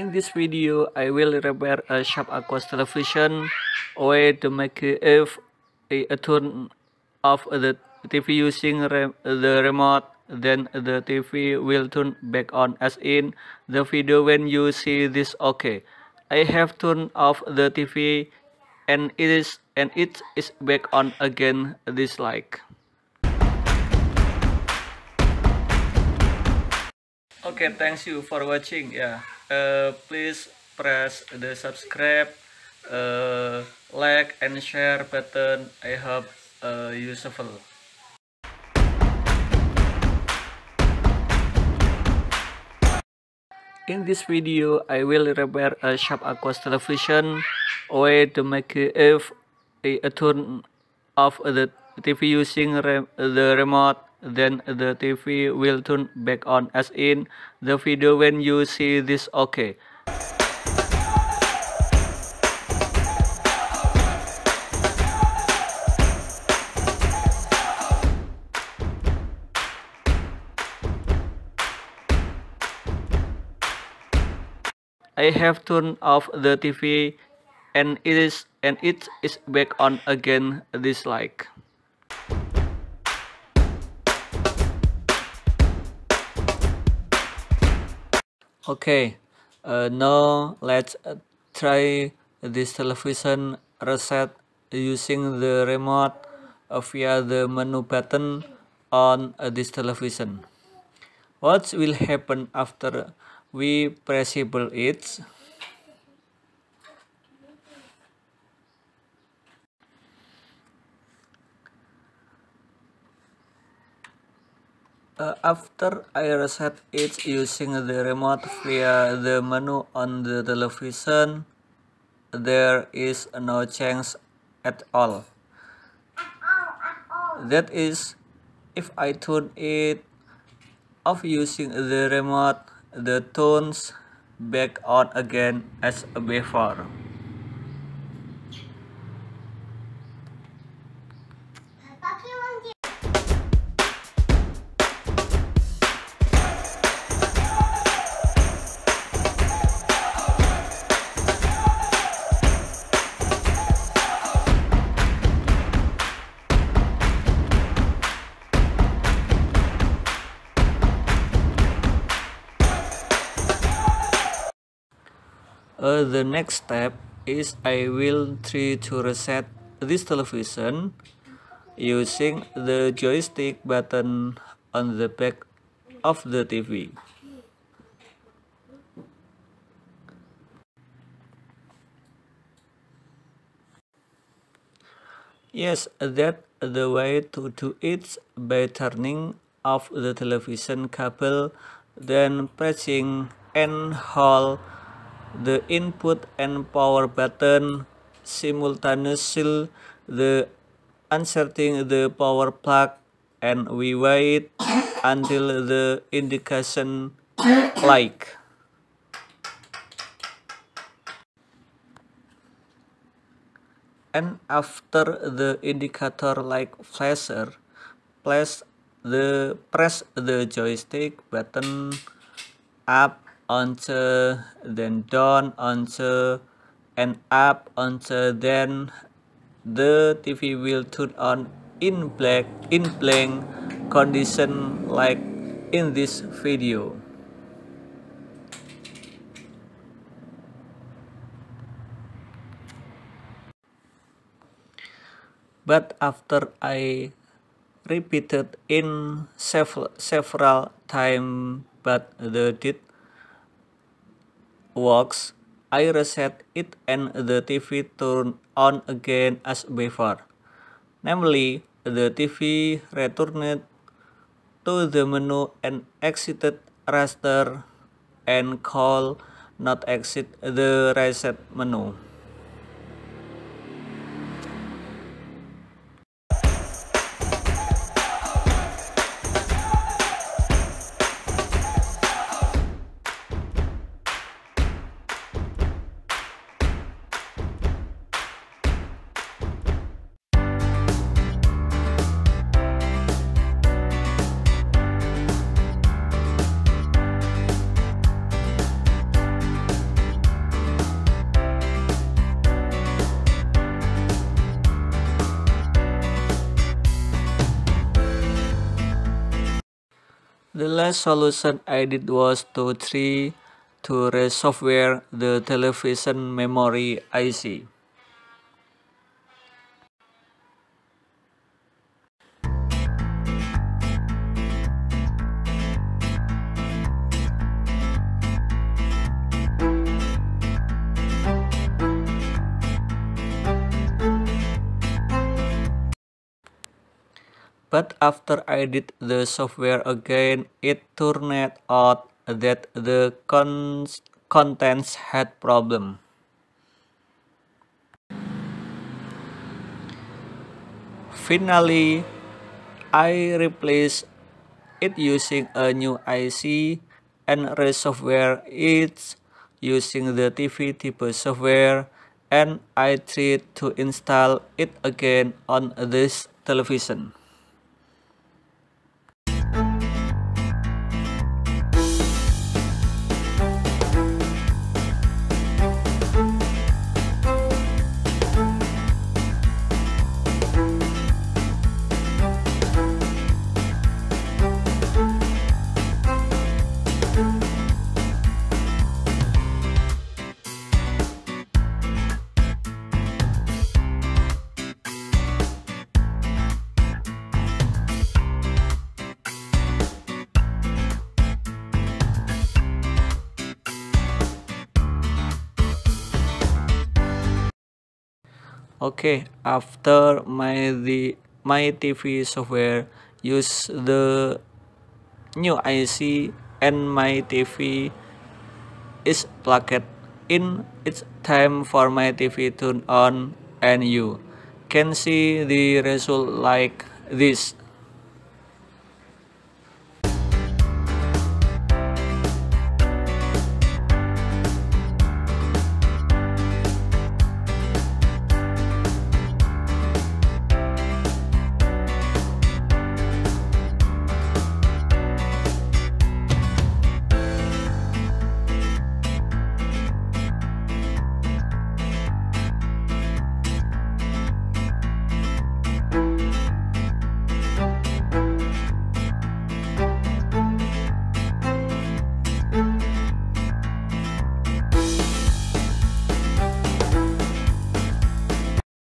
In this video, I will repair a sharp aquos television way to make it if a turn off the TV using the remote, then the TV will turn back on as in the video when you see this. Okay, I have turned off the TV and it is back on again, this like. Okay, thanks you for watching. Please press the subscribe, like and share button. I hope useful. In this video, I will repair a sharp aquos television way to make it if a turn off the TV using the remote, then the TV will turn back on as in the video when you see this. Okay. I have turned off the TV and it is back on again, this like. Okay, now let's try this television reset using the remote via the menu button on this television. What will happen after we pressable it? After I reset it using the remote via the menu on the television, there is no change at all. That is, if I turn it off using the remote, the turns back on again as before. The next step is I will try to reset this television using the joystick button on the back of the TV. Yes, that's the way to do it, by turning off the television cable, then pressing and hold the input and power button simultaneously, the inserting the power plug, and we wait until the indication like. And after the indicator like flasher, press the joystick button up onto, then down onto, and up onto, then the TV will turn on in blank condition like in this video. But after I repeated in several times but the did works, I reset it and the TV turned on again as before. Namely, the TV returned to the menu and exited raster and call not exit the reset menu. The last solution I did was to try to resoftware the television memory IC. But after I did the software again, it turned out that the contents had problem. Finally, I replaced it using a new IC and resoftware it using the TV type software, and I tried to install it again on this television. Okay, after my TV software use the new IC and my TV is plugged in, it's time for my TV turn on and you can see the result like this.